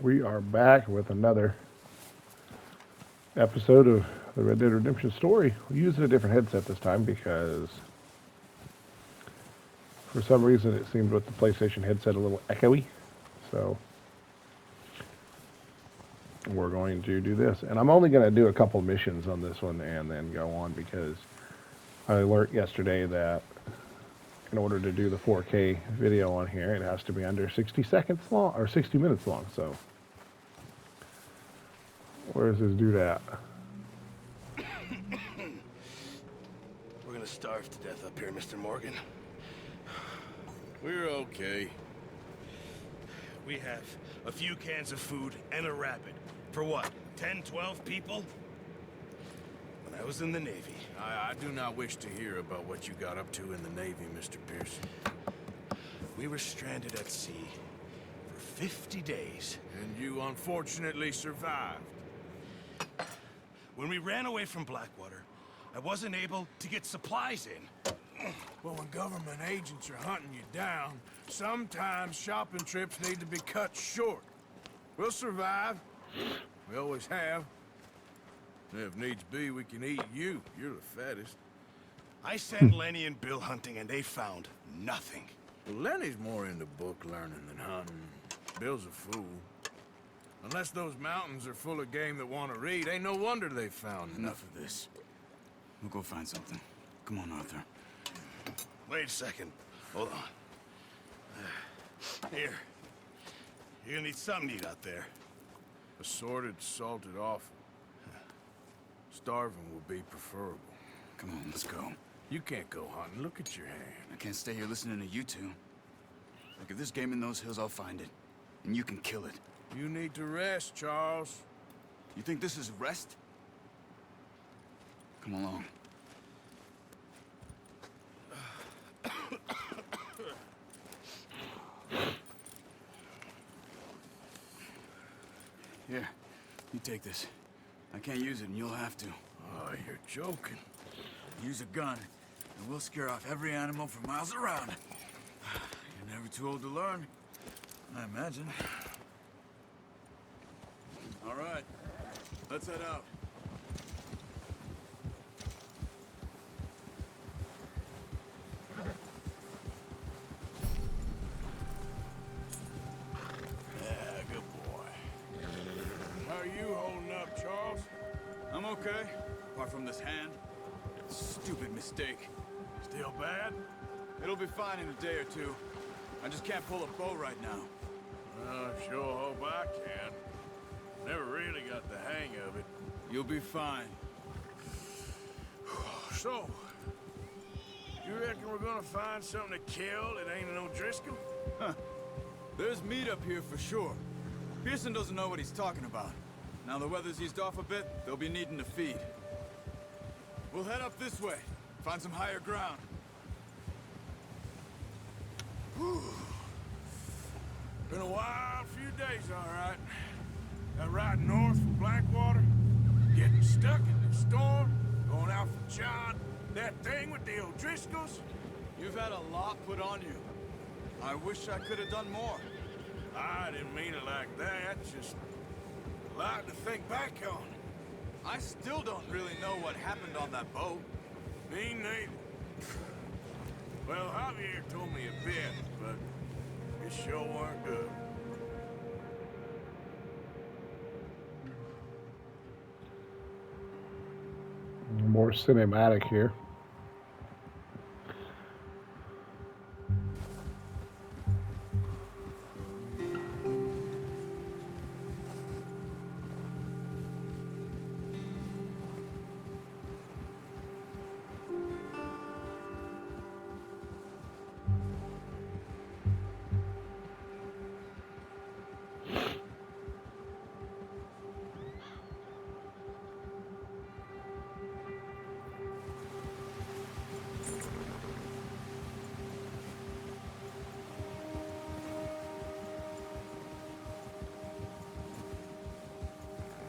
We are back with another episode of the Red Dead Redemption story. We're using a different headset this time because for some reason it seemed with the PlayStation headset a little echoey. So we're going to do this. And I'm only going to do a couple missions on this one and then go on because I learned yesterday that in order to do the 4K video on here, it has to be under 60 seconds long or 60 minutes long. So where does this do that? We're gonna starve to death up here, Mr. Morgan. We're okay. We have a few cans of food and a rabbit. For what, 10, 12 people? When I was in the Navy. I do not wish to hear about what you got up to in the Navy, Mr. Pearson. We were stranded at sea for 50 days. And you unfortunately survived. When we ran away from Blackwater, I wasn't able to get supplies in. Well, when government agents are hunting you down, sometimes shopping trips need to be cut short. We'll survive. We always have. And if needs be, we can eat you. You're the fattest. I sent Lenny and Bill hunting, and they found nothing. Well, Lenny's more into book learning than hunting. Bill's a fool. Unless those mountains are full of game that want to read, ain't no wonder they found Enough of this. We'll go find something. Come on, Arthur. Wait a second. Hold on. Here. You're gonna need something to eat out there. Assorted, salted offal. Starving will be preferable. Come on, let's go. You can't go hunting. Look at your hand. I can't stay here listening to you two. Like, if there's game in those hills, I'll find it. And you can kill it. You need to rest, Charles. You think this is rest? Come along. Here, you take this. I can't use it, and you'll have to. Oh, you're joking. Use a gun, and we'll scare off every animal for miles around. You're never too old to learn, I imagine. All right, let's head out. Yeah, good boy. How are you holding up, Charles? I'm okay, apart from this hand. Stupid mistake. Still bad? It'll be fine in a day or two. I just can't pull a bow right now. I sure hope I can. Never really got the hang of it. You'll be fine. So, you reckon we're gonna find something to kill that ain't an O'Driscoll? There's meat up here for sure. Pearson doesn't know what he's talking about. Now the weather's eased off a bit, they'll be needing to feed. We'll head up this way, find some higher ground. Been a wild few days, all right. That ride north from Blackwater, getting stuck in the storm, going out from John, that thing with the O'Driscolls. You've had a lot put on you. I wish I could have done more. I didn't mean it like that, just a lot to think back on. I still don't really know what happened on that boat. Me neither. Well, Javier told me a bit, but it sure weren't good. More cinematic here.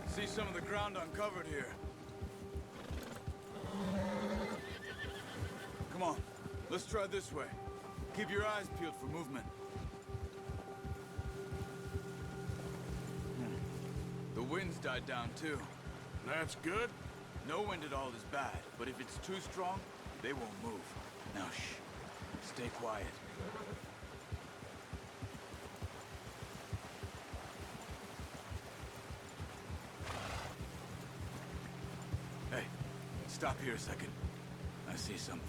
See some of the ground uncovered here. Come on, let's try this way. Keep your eyes peeled for movement. wind's died down too. That's good. No wind at all is bad, but if it's too strong, they won't move. Now shh. Stay quiet. Hey, stop here a second. I see something.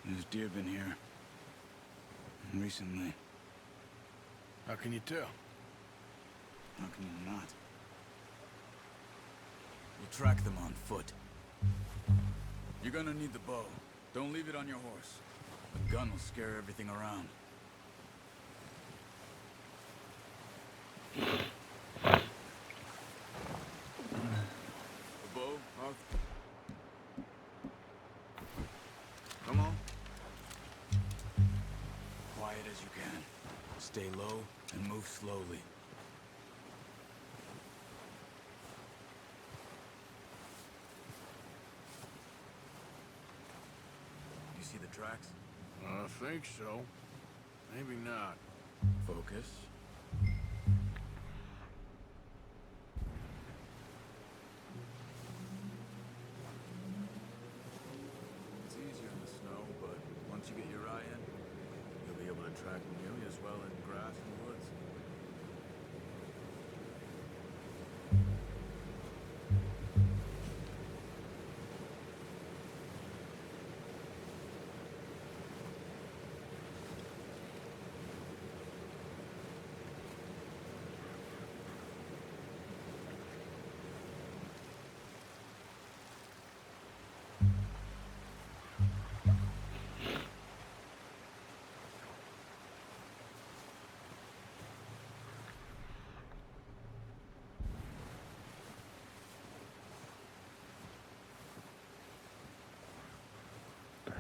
There's deer been here. Recently. How can you tell? How can you not? We'll track them on foot. You're gonna need the bow. Don't leave it on your horse. The gun will scare everything around. The bow, Arthur. Come on. Quiet as you can. Stay low and move slowly. You see the tracks? I think so. Maybe not. Focus. It's easier in the snow, but once you get your eye in, you'll be able to track nearly as well in grass and woods.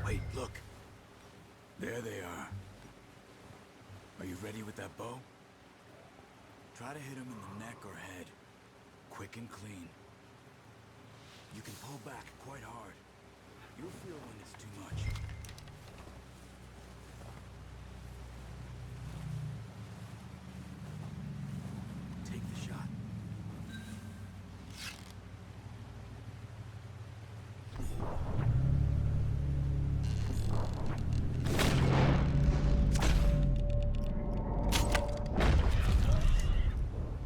Wait, look. There they are. Are you ready with that bow? Try to hit him in the neck or head. Quick and clean. You can pull back quite hard. You'll feel when it's too much. Take the shot.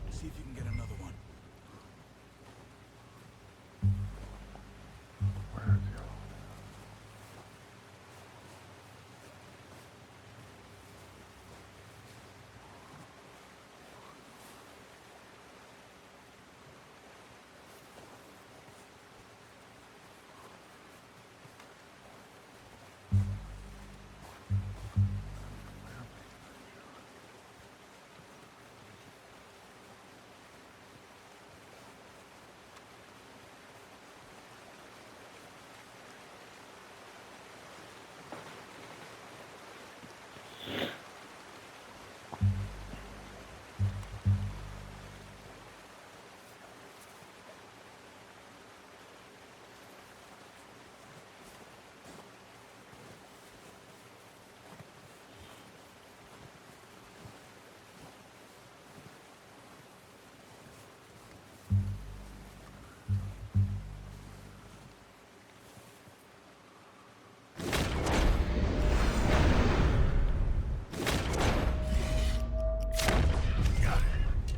See if you can get another one. Where's the other one?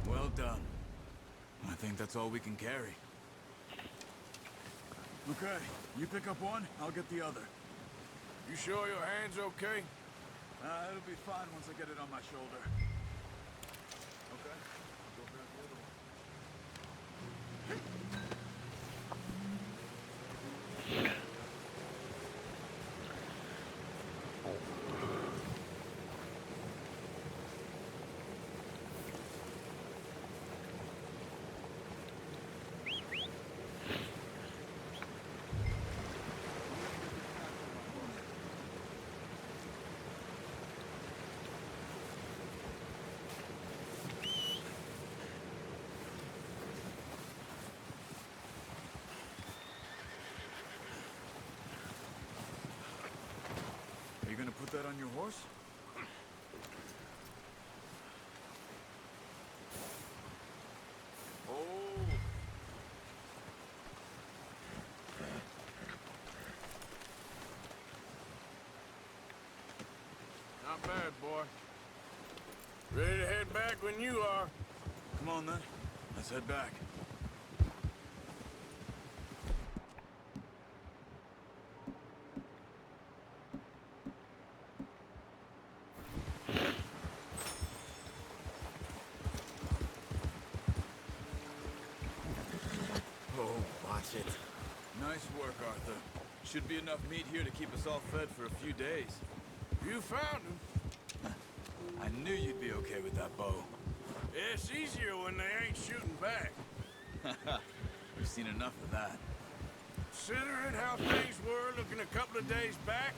Well done. I think that's all we can carry. Okay, you pick up one, I'll get the other. You sure your hand's okay? It'll be fine once I get it on my shoulder. Okay, I'll go grab the other one. on your horse? Oh. Not bad, boy. Ready to head back when you are. Come on, then. Let's head back. Oh, watch it. Nice work, Arthur. Should be enough meat here to keep us all fed for a few days. You found him. I knew you'd be okay with that bow. It's easier when they ain't shooting back. We've seen enough of that. Considering how things were looking a couple of days back,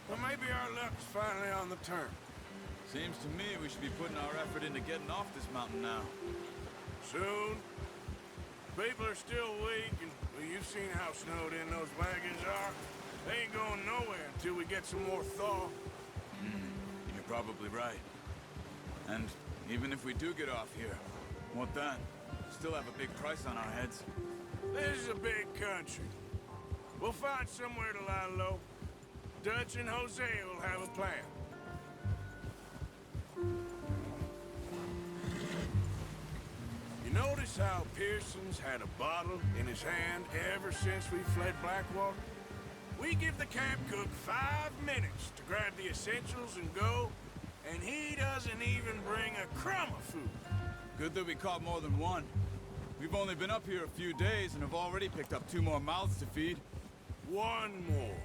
well, maybe our luck's finally on the turn. Seems to me we should be putting our effort into getting off this mountain now. Soon. People are still weak, and well, you've seen how snowed in those wagons are. They ain't going nowhere until we get some more thaw. You're probably right. And even if we do get off here, what then? Still have a big price on our heads. This is a big country. We'll find somewhere to lie low. Dutch and Hosea will have a plan. You notice how Pearson's had a bottle in his hand ever since we fled Blackwater? We give the camp cook 5 minutes to grab the essentials and go, and he doesn't even bring a crumb of food. Good that we caught more than one. We've only been up here a few days and have already picked up 2 more mouths to feed. 1 more.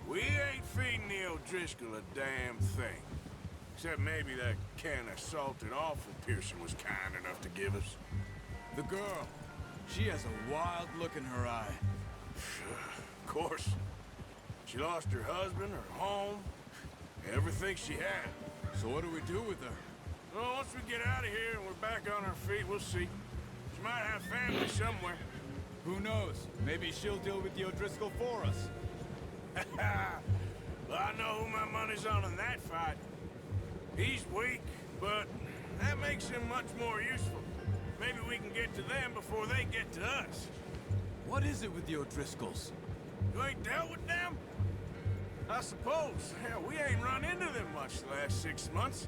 We ain't feeding the O'Driscoll a damn thing. Except maybe that can of salted offal Pearson was kind enough to give us. The girl. She has a wild look in her eye. Of course. She lost her husband, her home, everything she had. So what do we do with her? Well, once we get out of here and we're back on our feet, we'll see. She might have family somewhere. Who knows? Maybe she'll deal with the O'Driscoll for us. Well, I know who my money's on in that fight. He's weak, but that makes him much more useful. Maybe we can get to them before they get to us. What is it with the O'Driscolls? You ain't dealt with them? I suppose. Hell, we ain't run into them much the last 6 months.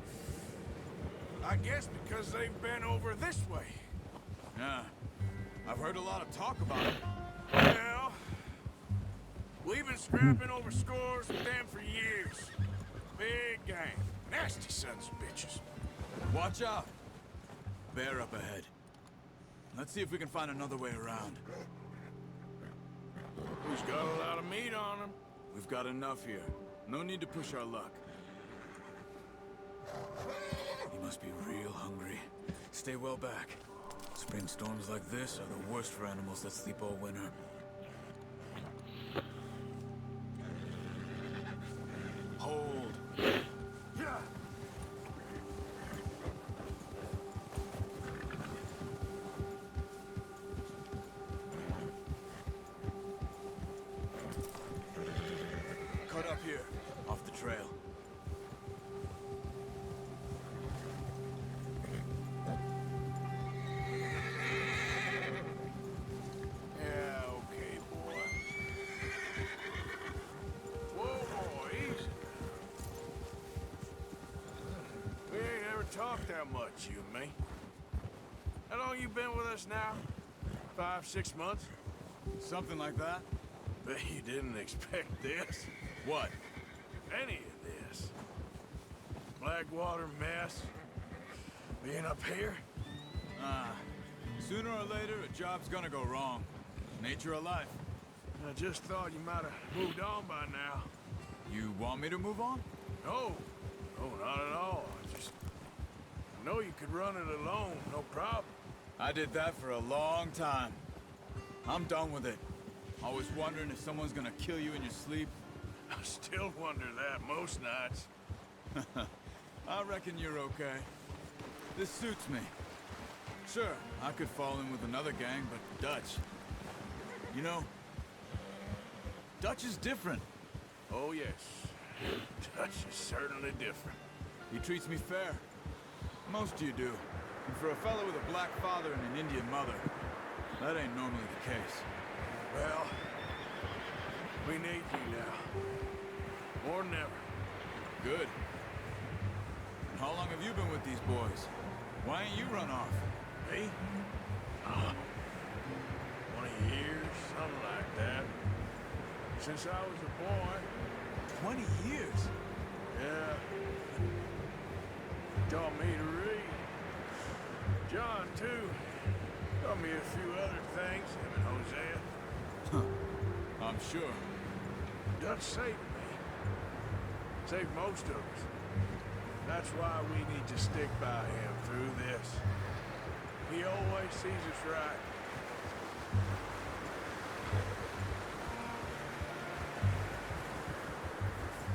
I guess because they've been over this way. Yeah. I've heard a lot of talk about it. Well, we've been scrapping over scores with them for years. Big gang. Nasty sons of bitches. Watch out! Bear up ahead. Let's see if we can find another way around. Who's got a lot of meat on them? We've got enough here. No need to push our luck. He must be real hungry. Stay well back. Spring storms like this are the worst for animals that sleep all winter. Hold. Yeah. Cut up here, off the trail. Yeah, okay, boy. Whoa, easy. We ain't ever talked that much, you and me. How long you been with us now? 5, 6 months? Something like that? Bet you didn't expect this. What? Any of this. Blackwater mess. Being up here? Sooner or later, a job's gonna go wrong. Nature of life. I just thought you might have moved on by now. You want me to move on? No. No, not at all. I know you could run it alone, no problem. I did that for a long time. I'm done with it. Always wondering if someone's gonna kill you in your sleep. I still wonder that most nights. I reckon you're okay. This suits me. Sure, I could fall in with another gang, but Dutch... You know, Dutch is different. Oh, yes. Dutch is certainly different. He treats me fair. Most of you do. And for a fellow with a black father and an Indian mother, that ain't normally the case. Well, we need you now. More than ever. Good. And how long have you been with these boys? Why ain't you run off? Me? 20 years, something like that. Since I was a boy. 20 years? Yeah. Taught me to read. John, too. Taught me a few other things, him and Hosea. I'm sure. Dutch saved me. Saved most of us. That's why we need to stick by him through this. He always sees us right.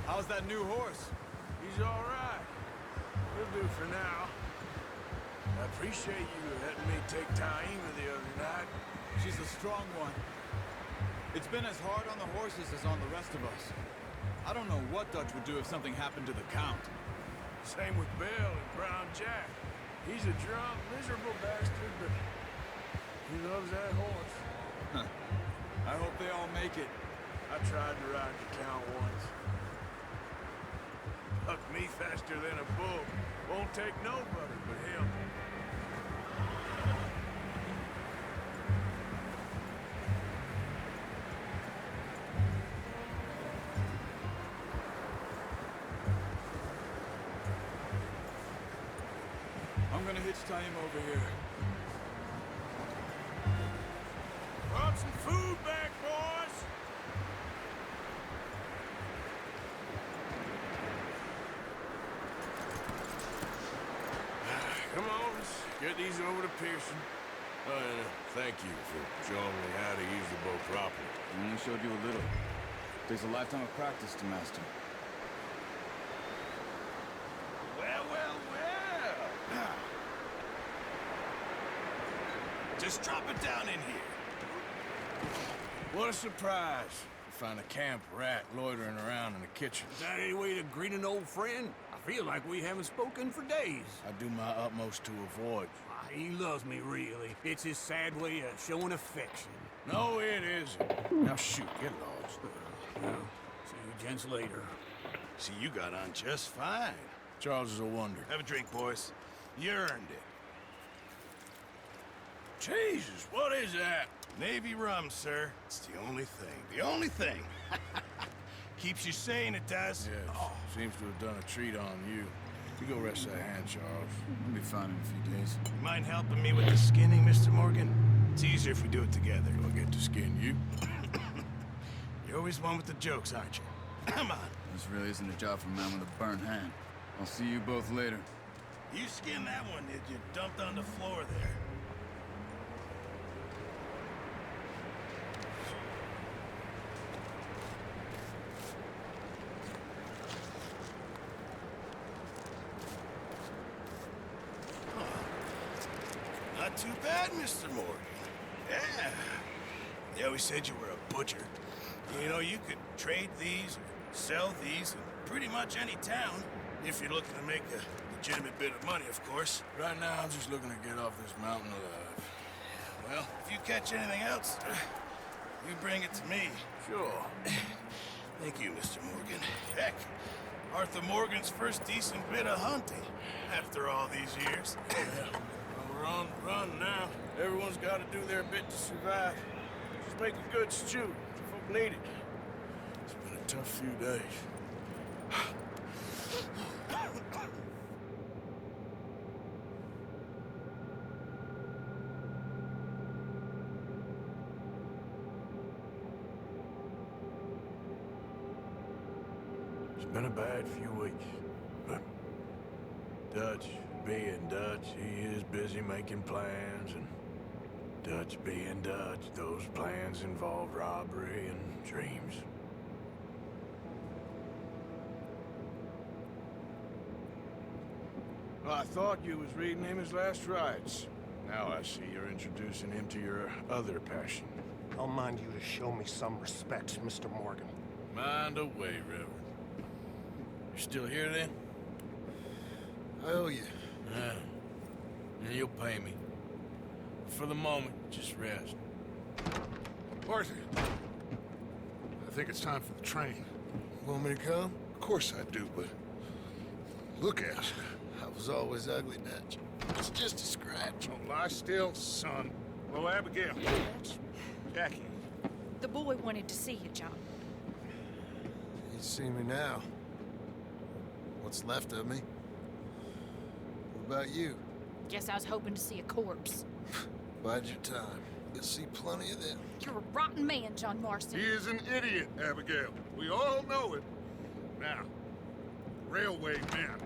How's that new horse? He's all right. He'll do for now. I appreciate you letting me take Taima the other night. She's a strong one. It's been as hard on the horses as on the rest of us. I don't know what Dutch would do if something happened to the Count. Same with Bill and Brown Jack. He's a drunk, miserable bastard, but he loves that horse. I hope they all make it. I tried to ride the Count once. Bucked me faster than a bull. Won't take nobody but him. I'm gonna hitch tie him over here. Brought some food back, boys! Come on, let's get these over to Pearson. And thank you for showing me how to use the boat properly. I only showed you a little. Takes a lifetime of practice to master. Well, well, well! Just drop it down in here. What a surprise. Find a camp rat loitering around in the kitchen. Is that any way to greet an old friend? I feel like we haven't spoken for days. I do my utmost to avoid. He loves me, really. It's his sad way of showing affection. No, it isn't. Now shoot, get lost. Well, see you gents later. See, you got on just fine. Charles is a wonder. Have a drink, boys. You earned it. Jesus, what is that? Navy rum, sir. It's the only thing. The only thing. Keeps you sane, it does. Yes, seems to have done a treat on you. You go rest that hand, Charles. I'll be fine in a few days. You mind helping me with the skinning, Mr. Morgan? It's easier if we do it together. I'll get to skin you. You're always one with the jokes, aren't you? Come on. This really isn't a job for a man with a burnt hand. I'll see you both later. You skinned that one, did you? Dumped on the floor there. Not too bad, Mr. Morgan. Yeah. They always said you were a butcher. You know, you could trade these, or sell these, in pretty much any town, if you're looking to make a legitimate bit of money, of course. Right now, I'm just looking to get off this mountain alive. Well, if you catch anything else, you bring it to me. Sure. Thank you, Mr. Morgan. Heck, Arthur Morgan's first decent bit of hunting, after all these years. Well, we're on the run now. Everyone's got to do their bit to survive. Just make a good stew. Folk need it. It's been a tough few days. It's been a bad few weeks, but Dutch being Dutch, he is busy making plans, and Dutch being Dutch, those plans involve robbery and dreams. Well, I thought you was reading him his last rites. Now I see you're introducing him to your other passion. I'll mind you to show me some respect, Mr. Morgan. Mind away, Reverend. You're still here then? I owe you. Yeah. And you'll pay me. For the moment, just rest. Arthur, I think it's time for the train. Want me to come? Of course I do, but look at us. I was always ugly, Dutch. It's just a scratch. Don't lie still, son. Well, Abigail. Jackie. The boy wanted to see you, John. You see me now. What's left of me? What about you? Guess I was hoping to see a corpse. Bide your time. You'll see plenty of them. You're a rotten man, John Marston. He is an idiot, Abigail. We all know it. Now, railway man.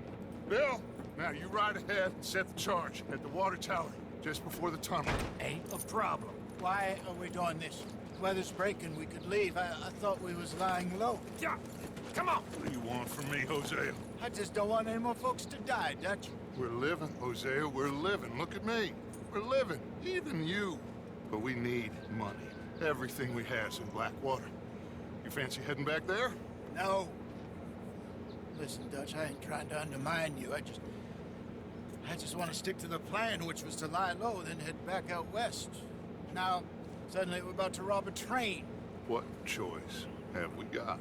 Bill, now you ride ahead and set the charge at the water tower just before the tunnel. Ain't a problem. Why are we doing this? Weather's breaking, we could leave. I thought we was lying low. Yeah, come on. What do you want from me, Hosea? I just don't want any more folks to die, Dutch. We're living, Hosea. We're living. Look at me. We're living. Even you. But we need money. Everything we has in Blackwater. You fancy heading back there? No. Listen, Dutch, I ain't trying to undermine you. I just want to stick to the plan, which was to lie low, then head back out west. Now, suddenly we're about to rob a train. What choice have we got?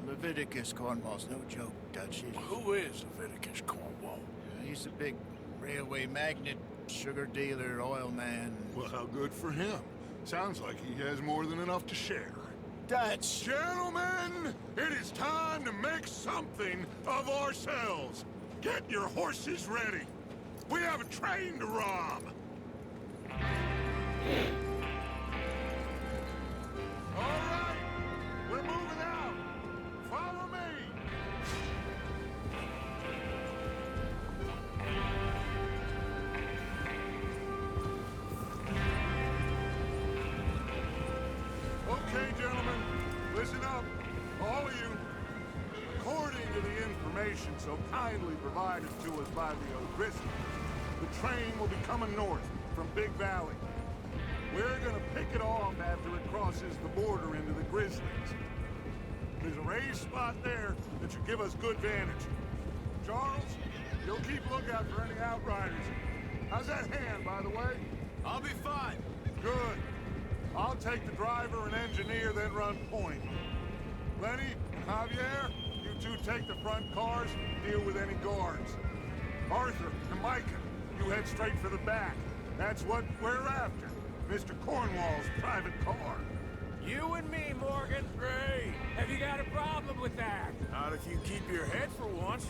Leviticus Cornwall's no joke, Dutch. Who is Leviticus Cornwall? He's a big railway magnate, sugar dealer, oil man. Well, how good for him. Sounds like he has more than enough to share. Dutch! Gentlemen, it is time to make something of ourselves. Get your horses ready. We have a train to rob. All right, we're moving out. Follow me. Okay, gentlemen, listen up, all of you. According to the information so kindly provided to us by the O'Grisleys, the train will be coming north from Big Valley. We're gonna pick it off after it crosses the border into the Grizzlies. There's a raised spot there that should give us good vantage. Charles, you'll keep lookout for any outriders. How's that hand, by the way? I'll be fine. Good. I'll take the driver and engineer, then run point. Lenny, Javier, you two take the front cars, deal with any guards. Arthur and Micah, you head straight for the back. That's what we're after. Mr. Cornwall's private car. You and me, Morgan. Great. Have you got a problem with that? Not if you keep your head for once.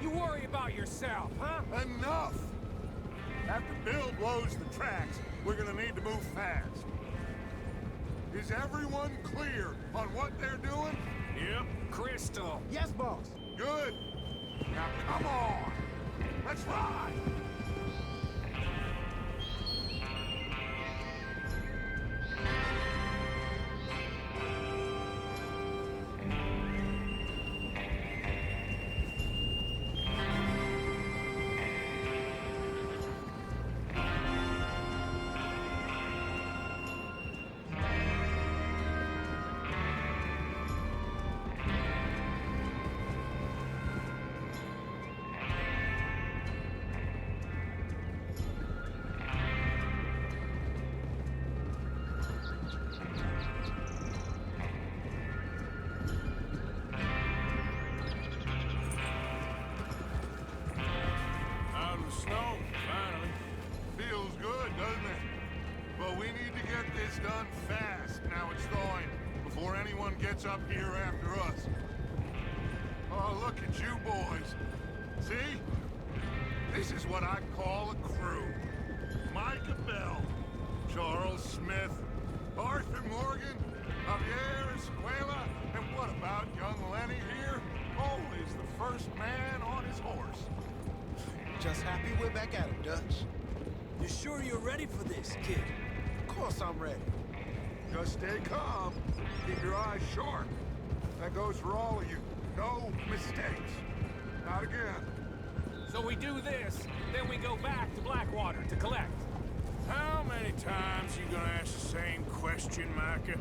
You worry about yourself, huh? Enough! After Bill blows the tracks, we're gonna need to move fast. Is everyone clear on what they're doing? Yep. Crystal. Yes, boss. Good. Now come on. Let's ride. Out of the snow, finally. Feels good, doesn't it? But we need to get this done fast, now it's thawing, before anyone gets up here after us. Oh, look at you boys. See? This is what I call a crew. Micah Bell, Charles Smith, Arthur Morgan, Javier Escuela, and what about young Lenny here? Always the first man on his horse. Just happy we're back at it, Dutch. You sure you're ready for this, kid? Of course I'm ready. Just stay calm. Keep your eyes sharp. That goes for all of you. No mistakes. Not again. So we do this, then we go back to Blackwater to collect. How many times you gonna ask the same question, Micah?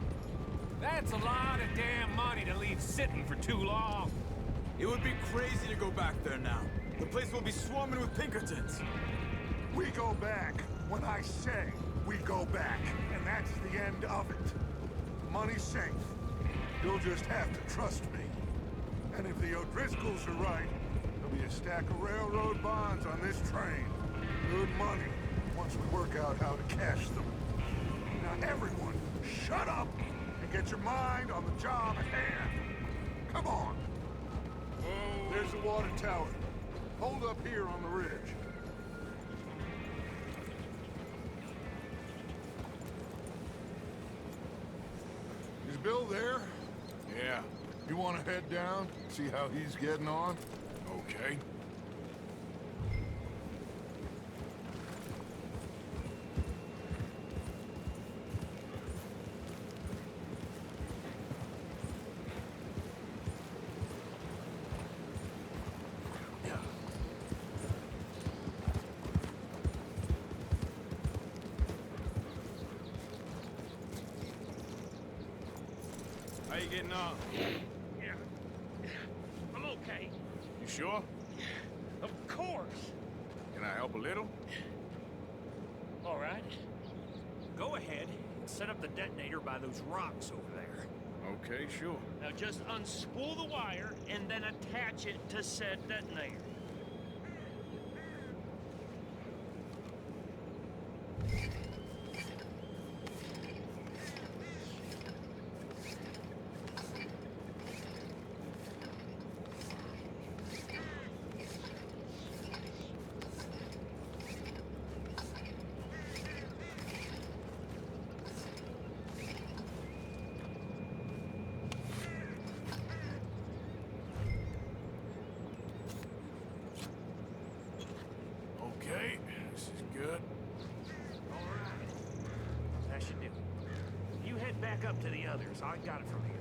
That's a lot of damn money to leave sitting for too long. It would be crazy to go back there now. The place will be swarming with Pinkertons. We go back when I say we go back, and that's the end of it. Money's safe. You'll just have to trust me. And if the O'Driscolls are right, there'll be a stack of railroad bonds on this train. Good money, once we work out how to cash them. Now everyone, shut up and get your mind on the job at hand. Come on. There's the water tower. Hold up here on the ridge. Is Bill there? Yeah, You want to head down, see how he's getting on? okay. How you getting on? Yeah. I'm okay. You sure? Of course. Can I help a little? All right. Go ahead and set up the detonator by those rocks over there. Okay, sure. Now just unspool the wire and then attach it to said detonator. Okay, this is good. All right. That should do. You head back up to the others. I got it from here.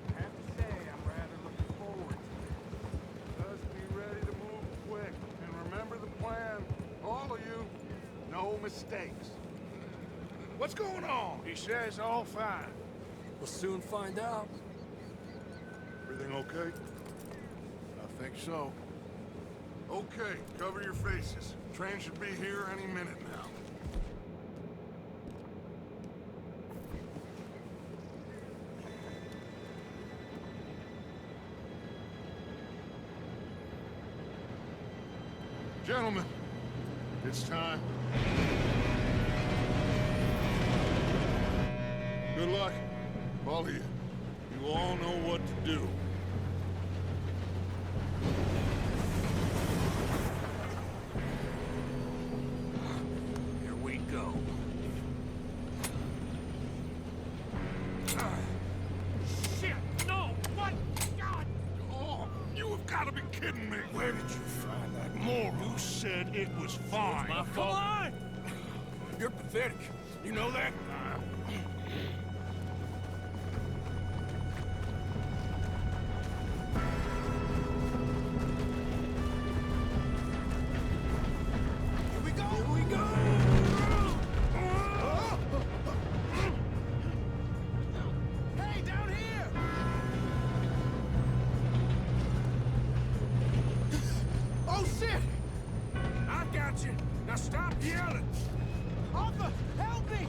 I have to say, I'm rather looking forward to it. Just be ready to move quick. And remember the plan. All of you, no mistakes. What's going on? He says all fine. We'll soon find out. Everything okay? I think so. Okay, cover your faces. Train should be here any minute now. Gentlemen, it's time. Good luck, all of you. You all know what to do. Here we go. Shit! No! What? God! Oh, you have got to be kidding me. Where did you find that moral? Who said it was fine? My fault. Come on! You're pathetic. You know that? Oh, shit! I got you. Now stop yelling. Arthur, help me!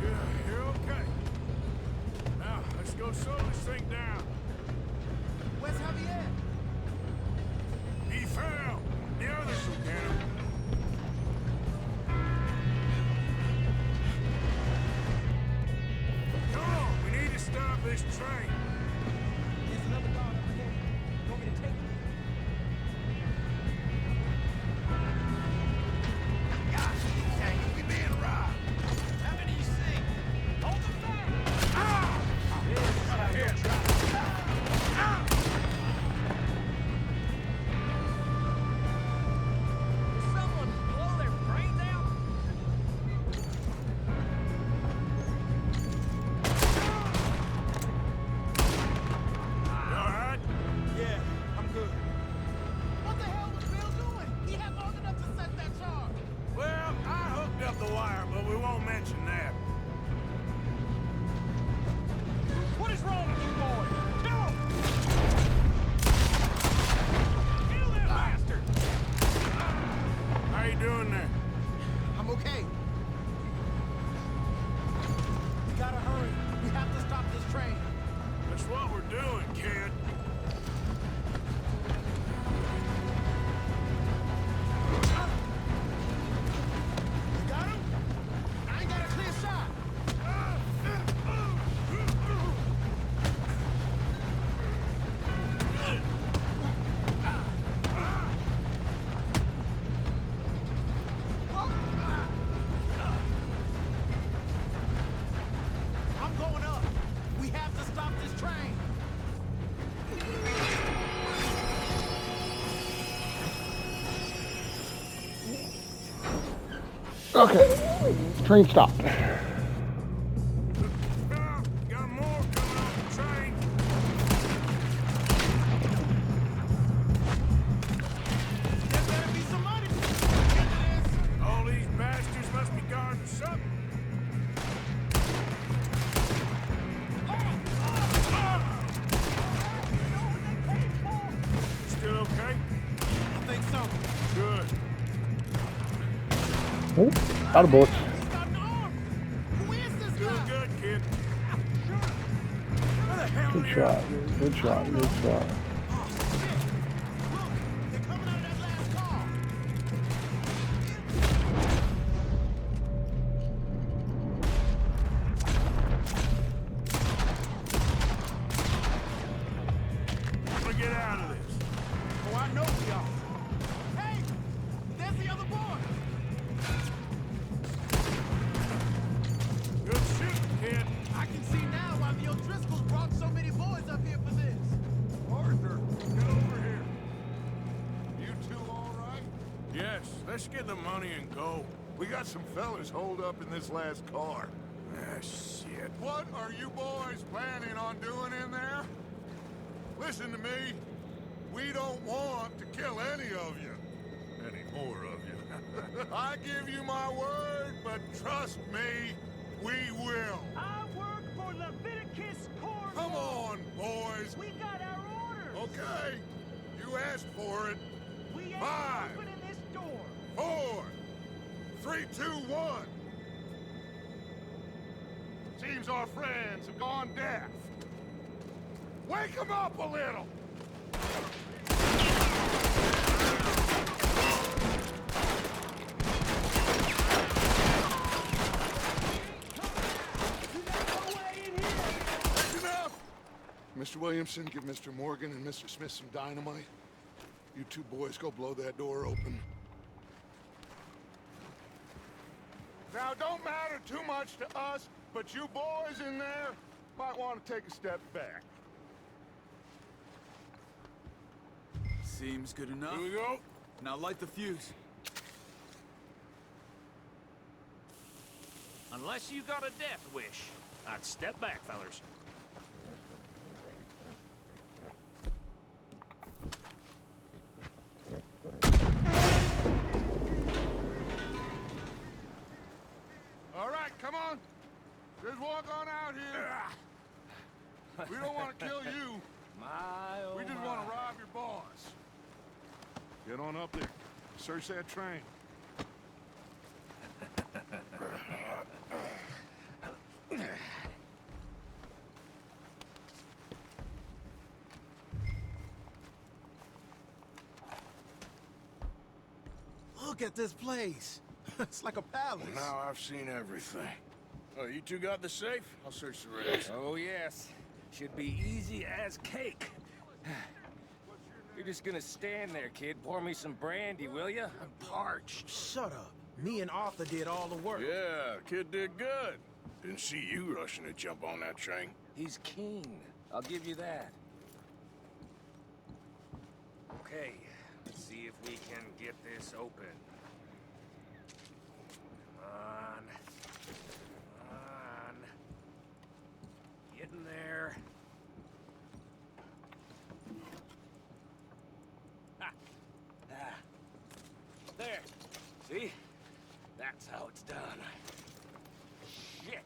You're okay. Now, let's go slow this thing down. Where's Javier? He fell. The others will get him. Come on, we need to stop this train. There's another dog up ahead. You want me to take it? We being robbed. How many you see? Hold them back! Someone blow their brains out? Okay. Train stopped. Got more coming off the train. There better be some money. All these bastards must be guarding something. Still okay? I think so. Good. Oh, out of bullets. Doing good, kid. Where the hell Good are you? shot. Good shot. Good shot. They're coming out of that last car. I'm gonna get out of this. Oh, I know we are. Hey, there's the other boy. Good shooting, kid. I can see now why the O'Driscolls brought so many boys up here for this. Arthur, get over here. You two all right? Yes, let's get the money and go. We got some fellas holed up in this last car. Ah, shit. What are you boys planning on doing in there? Listen to me. We don't want to kill any of you. Any more of you. I give you my word, but trust me, we will. I work for Leviticus Corps. Come on, boys. We got our orders. Okay. You asked for it. We ain't 5, opening this door. 4, 3, 2, 1. Seems our friends have gone deaf. Wake them up a little. That's enough. Mr. Williamson, give Mr. Morgan and Mr. Smith some dynamite. You two boys go blow that door open. Now, don't matter too much to us, but you boys in there might want to take a step back. Seems good enough. Here we go. Now light the fuse. Unless you got a death wish, I'd step back, fellers. All right, come on. Just walk on out here. We don't want to kill you. We just want to rob your boss. Get on up there. Search that train. Look at this place. It's like a palace. Now I've seen everything. Oh, you two got the safe? I'll search the rest. Oh, yes. Should be easy as cake. You're just gonna stand there, kid. Pour me some brandy, will ya? I'm parched. Shut up. Me and Arthur did all the work. Yeah, kid did good. Didn't see you rushing to jump on that train. He's keen. I'll give you that. Okay, let's see if we can get this open. Come on. Come on. Get in there. Ah. Ah. There. See? That's how it's done. Shit.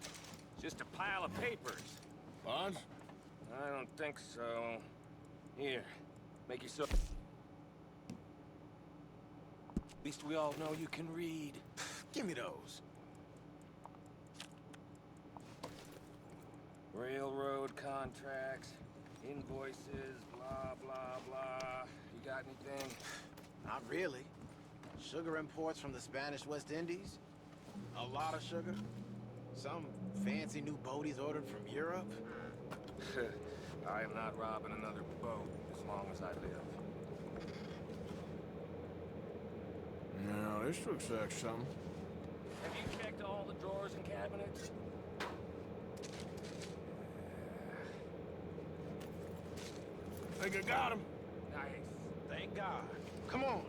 Just a pile of papers. Bonds? I don't think so. Here, make yourself... At least we all know you can read. Give me those. Railroad contracts, invoices, blah, blah, blah. You got anything? Not really. Sugar imports from the Spanish West Indies. A lot of sugar. Some fancy new boat he's ordered from Europe. I am not robbing another boat as long as I live. No, this looks like something. Have you checked all the drawers and cabinets? Think I got him. Nice. Thank God. Come on.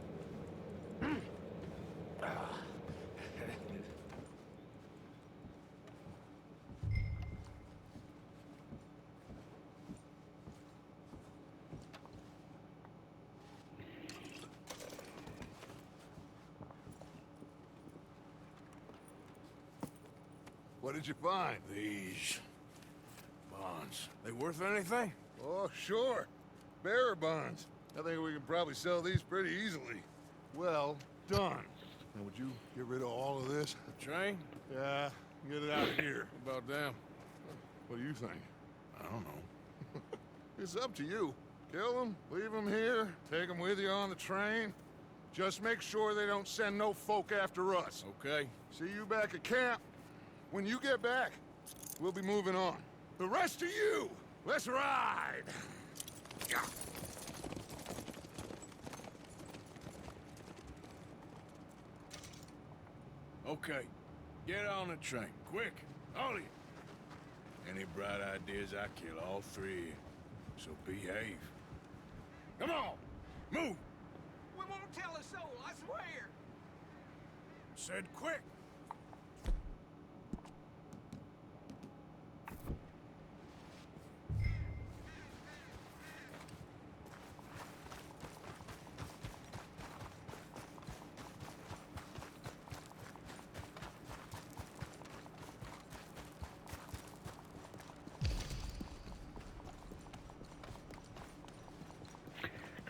What did you find? These bonds. They worth anything? Oh, sure. Bearer bonds. I think we can probably sell these pretty easily. Well done. Now, would you get rid of all of this? The train? Yeah, get it out of here. What about them? What do you think? I don't know. It's up to you. Kill them, leave them here, take them with you on the train. Just make sure they don't send no folk after us. Okay. See you back at camp. When you get back, we'll be moving on. The rest of you, let's ride! Yeah. Okay. Get on the train. Quick. All of you. Any bright ideas, I kill all three. So behave. Come on! Move! We won't tell a soul, I swear! Said quick!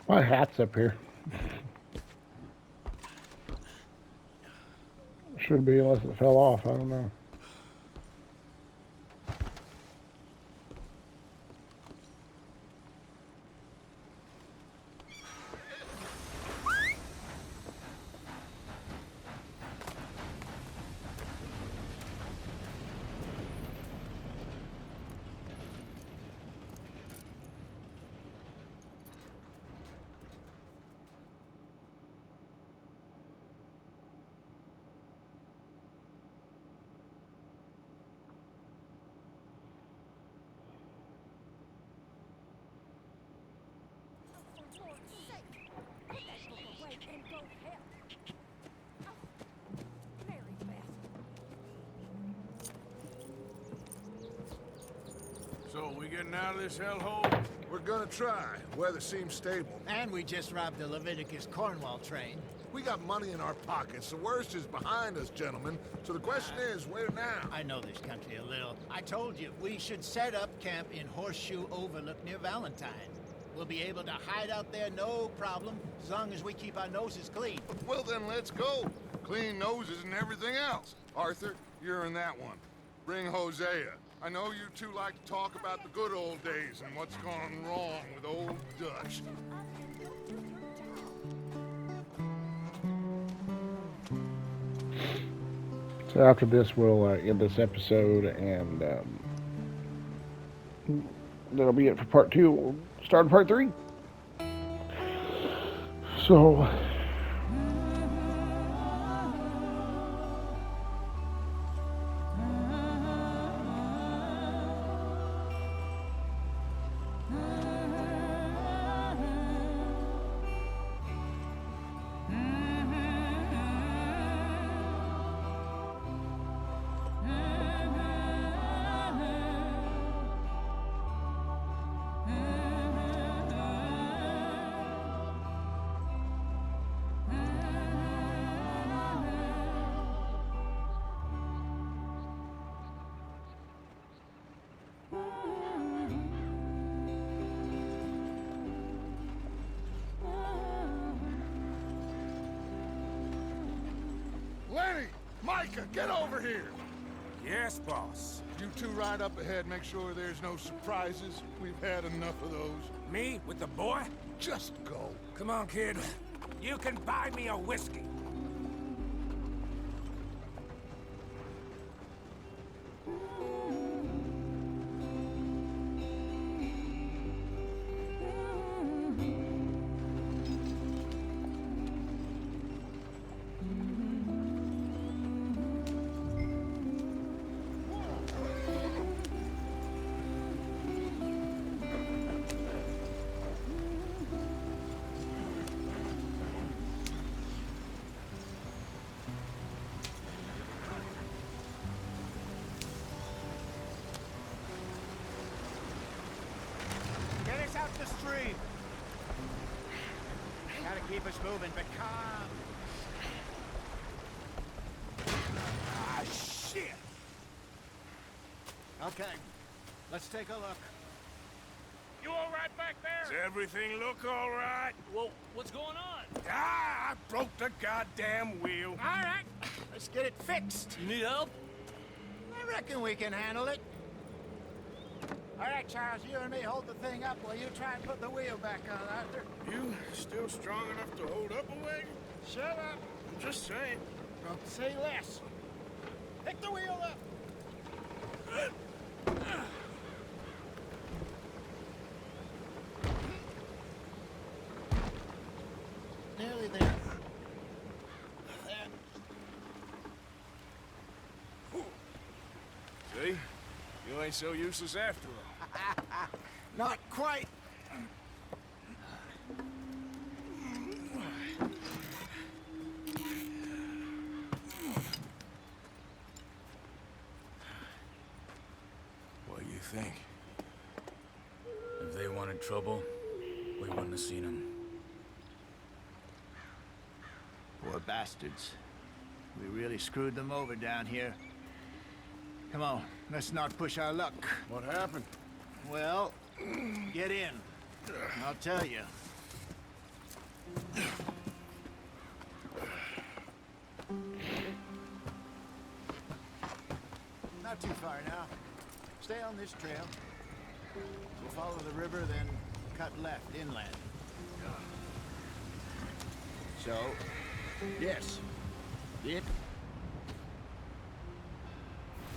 My hat's up here. Should be unless it fell off. I don't know. So, we getting out of this hellhole? We're gonna try. Weather seems stable. And we just robbed the Leviticus Cornwall train. We got money in our pockets. The worst is behind us, gentlemen. So the question is, where now? I know this country a little. I told you, we should set up camp in Horseshoe Overlook near Valentine. We'll be able to hide out there, no problem, as long as we keep our noses clean. Well, then let's go. Clean noses and everything else. Arthur, you're in that one. Bring Hosea. I know you two like to talk about the good old days and what's gone wrong with old Dutch. So after this, we'll end this episode, and that'll be it for part 2. We'll start part 3. So... Lenny! Micah, get over here! Yes, boss. You two ride up ahead, make sure there's no surprises. We've had enough of those. Me with the boy? Just go. Come on, kid. You can buy me a whiskey. Get us out the stream. Gotta keep us moving, but calm. Ah, shit! Okay, let's take a look. You all right back Does there? everything look all right? Well, what's going on? Ah, I broke the goddamn wheel. All right, let's get it fixed. You need help? I reckon we can handle it. All right, Charles, you and me hold the thing up while you try and put the wheel back on, Arthur. You still strong enough to hold up a wagon? Shut up. I'm just saying. Don't say less. Pick the wheel up. Nearly there. See? You ain't so useless after all. Not quite. What do you think? If they wanted trouble, we wouldn't have seen them. Poor bastards. We really screwed them over down here. Come on, let's not push our luck. What happened? Well, get in. I'll tell you. Not too far now. Stay on this trail. We'll follow the river, then cut left inland. So, yes, it.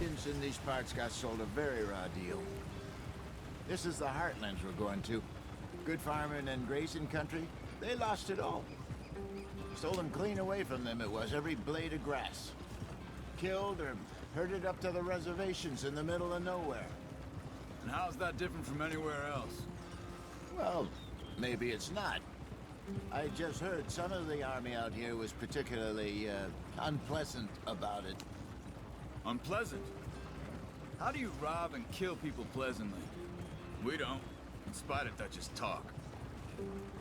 In these parts got sold a very raw deal. This is the heartlands we're going to. Good farming and grazing country. They lost it all. Stole them clean away from them, it was, every blade of grass. Killed or herded up to the reservations in the middle of nowhere. And how's that different from anywhere else? Well, maybe it's not. I just heard some of the army out here was particularly, unpleasant about it. Unpleasant? How do you rob and kill people pleasantly? We don't, in spite of Dutch's talk.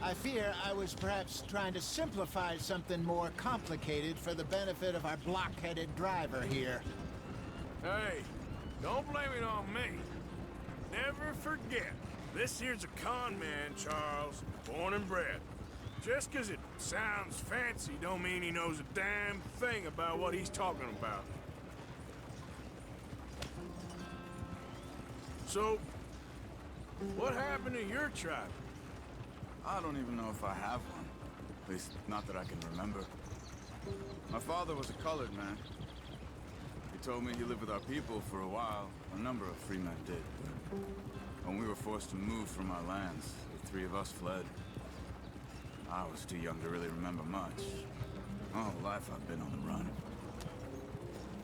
I fear I was perhaps trying to simplify something more complicated for the benefit of our block-headed driver here. Hey, don't blame it on me. Never forget, this here's a con man, Charles, born and bred. Just 'cause it sounds fancy don't mean he knows a damn thing about what he's talking about. So, what happened to your tribe? I don't even know if I have one. At least, not that I can remember. My father was a colored man. He told me he lived with our people for a while. A number of free men did. But when we were forced to move from our lands, the three of us fled. I was too young to really remember much. My whole life I've been on the run.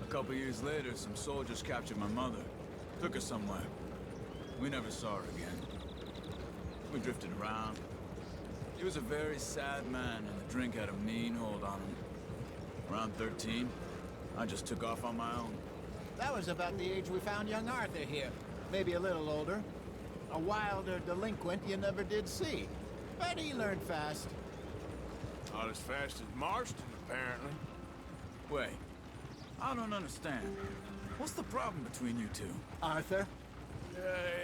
A couple years later, some soldiers captured my mother. Took her somewhere. We never saw her again. We drifted around. He was a very sad man, and the drink had a mean hold on him. Around 13, I just took off on my own. That was about the age we found young Arthur here. Maybe a little older. A wilder delinquent you never did see. But he learned fast. Not as fast as Marston, apparently. Wait, I don't understand. What's the problem between you two? Arthur?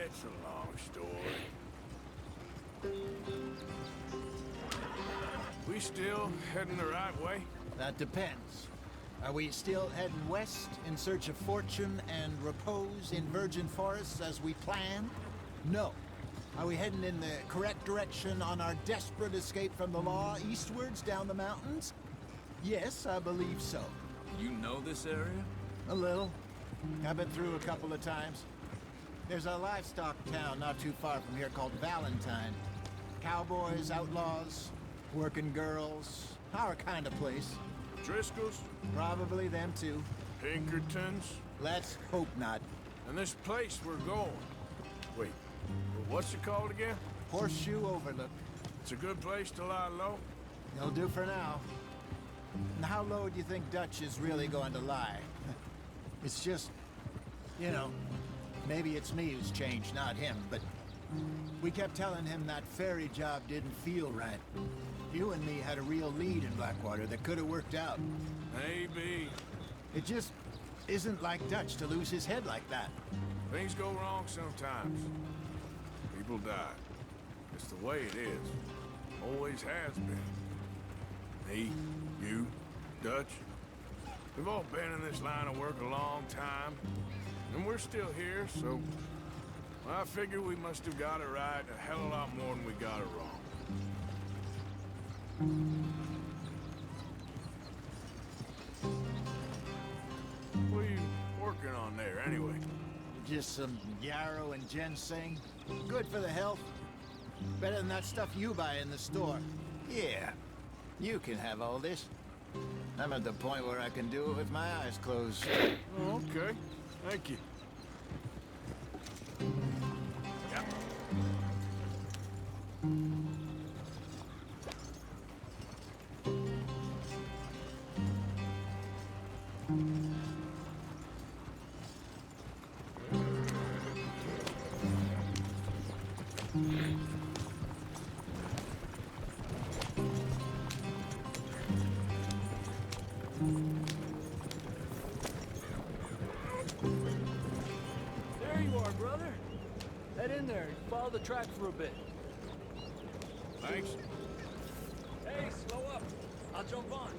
It's a long story. We still heading the right way? That depends. Are we still heading west in search of fortune and repose in virgin forests as we planned? No. Are we heading in the correct direction on our desperate escape from the law eastwards down the mountains? Yes, I believe so. You know this area? A little. I've been through a couple of times. There's a livestock town not too far from here called Valentine. Cowboys, outlaws, working girls, our kind of place. Driscoll's? Probably them too. Pinkertons? Let's hope not. And this place we're going. Wait, what's it called again? Horseshoe Overlook. It's a good place to lie low? It'll do for now. And how low do you think Dutch is really going to lie? It's just, you know, maybe it's me who's changed, not him, but we kept telling him that ferry job didn't feel right. You and me had a real lead in Blackwater that could have worked out. Maybe. It just isn't like Dutch to lose his head like that. Things go wrong sometimes. People die. It's the way it is. Always has been. Me, you, Dutch. We've all been in this line of work a long time. And we're still here, so... I figure we must have got it right a hell of a lot more than we got it wrong. What are you working on there, anyway? Just some yarrow and ginseng. Good for the health. Better than that stuff you buy in the store. Yeah, you can have all this. I'm at the point where I can do it with my eyes closed. Oh, okay. Thank you. Yep. There you are, brother. Head in there and follow the track for a bit. Thanks. Hey, slow up. I'll jump on.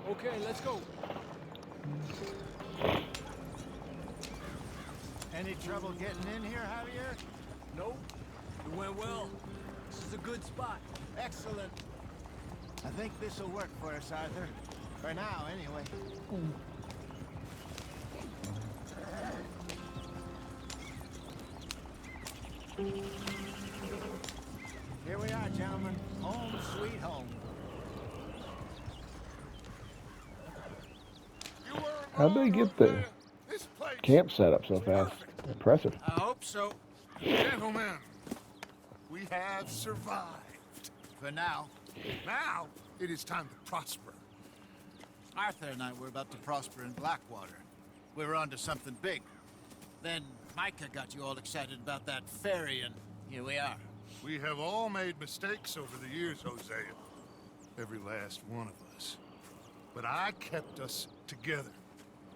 Okay, let's go. Any trouble getting in here, Javier? Nope. It went well. This is a good spot. Excellent. I think this'll work for us, Arthur. For now, anyway. Here we are, gentlemen. Home sweet home. How'd they get the camp set up so fast? Impressive. I hope so. Gentlemen, we have survived. For now. Now, it is time to prosper. Arthur and I were about to prosper in Blackwater. We were onto something big. Then Micah got you all excited about that ferry, and here we are. We have all made mistakes over the years, Hosea. Every last one of us. But I kept us together.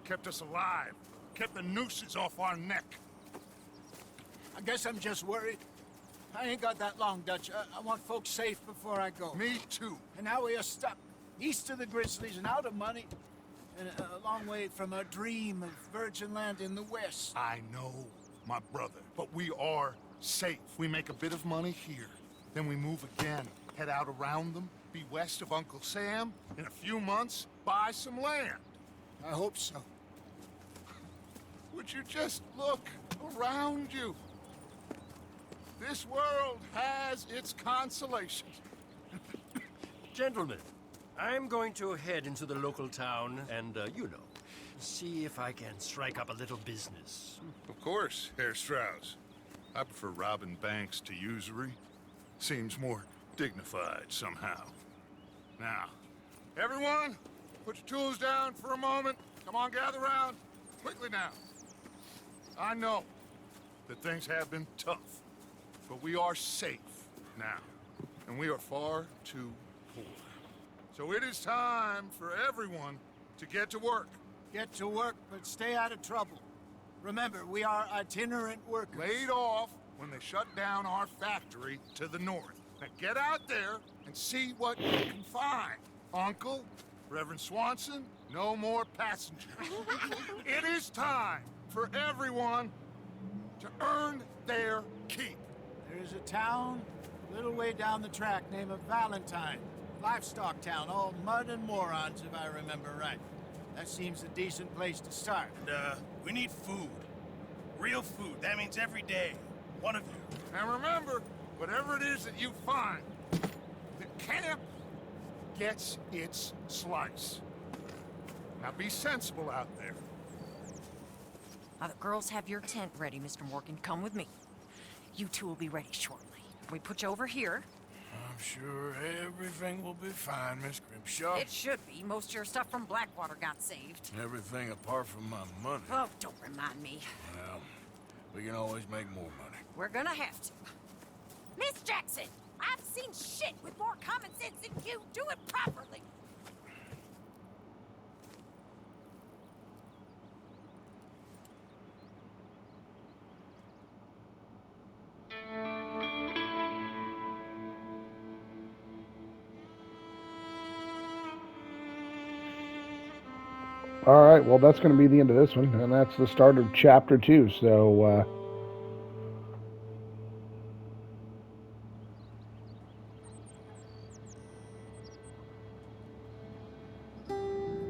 Kept us alive. Kept the nooses off our neck. I guess I'm just worried. I ain't got that long, Dutch. I want folks safe before I go. Me too. And now we are stuck. East of the Grizzlies and out of money. And a long way from our dream of virgin land in the west. I know, my brother. But we are safe. We make a bit of money here. Then we move again. Head out around them. Be west of Uncle Sam. In a few months, buy some land. I hope so. Would you just look around you? This world has its consolations. Gentlemen, I'm going to head into the local town and, see if I can strike up a little business. Of course, Herr Strauss. I prefer robbing banks to usury. Seems more dignified somehow. Now, everyone, put your tools down for a moment. Come on, gather round. Quickly now. I know that things have been tough, but we are safe now, and we are far too poor. So it is time for everyone to get to work. Get to work, but stay out of trouble. Remember, we are itinerant workers. Laid off when they shut down our factory to the north. Now get out there and see what you can find. Uncle, Reverend Swanson, no more passengers. It is time for everyone to earn their keep. There's a town a little way down the track named Valentine. Livestock town, all mud and morons, if I remember right. That seems a decent place to start. We need food. Real food. That means every day. One of you. And remember, whatever it is that you find, the camp gets its slice. Now be sensible out there. Now the girls have your tent ready, Mr. Morgan. Come with me. You two will be ready shortly. We put you over here. I'm sure everything will be fine, Miss Grimshaw. It should be. Most of your stuff from Blackwater got saved. Everything apart from my money. Oh, don't remind me. Well, we can always make more money. We're gonna have to. Miss Jackson, I've seen shit with more common sense than you. Do it properly. All right, well, that's going to be the end of this one, and that's the start of Chapter 2. So,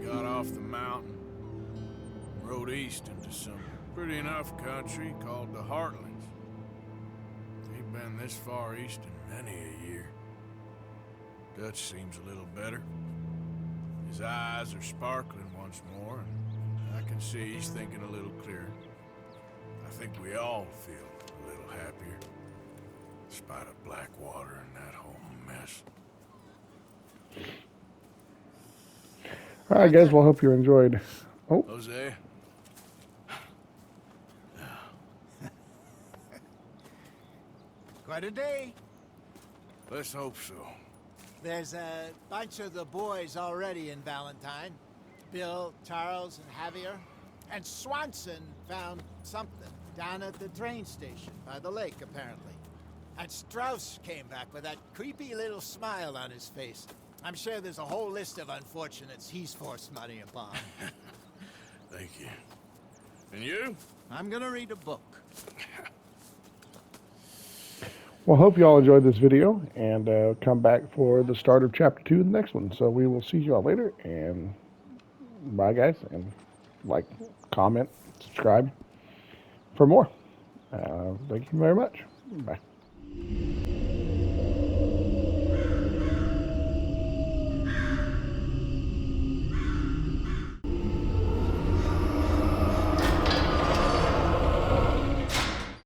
Got off the mountain, rode east into some pretty enough country called the Heartlands. Ain't been this far east in many a year. Dutch seems a little better. His eyes are sparkling once more, and I can see he's thinking a little clearer. I think we all feel a little happier, in spite of Blackwater and that whole mess. all right, guys, well, hope you enjoyed. Oh, Jose? Quite a day. Let's hope so. There's a bunch of the boys already in Valentine. Bill, Charles, and Javier. And Swanson found something down at the train station by the lake, apparently. And Strauss came back with that creepy little smile on his face. I'm sure there's a whole list of unfortunates he's forced money upon. Thank you. And you? I'm gonna read a book. well, hope you all enjoyed this video, and come back for the start of Chapter 2 in the next one. So we will see you all later, and bye, guys, and like, comment, subscribe for more. Thank you very much. Bye.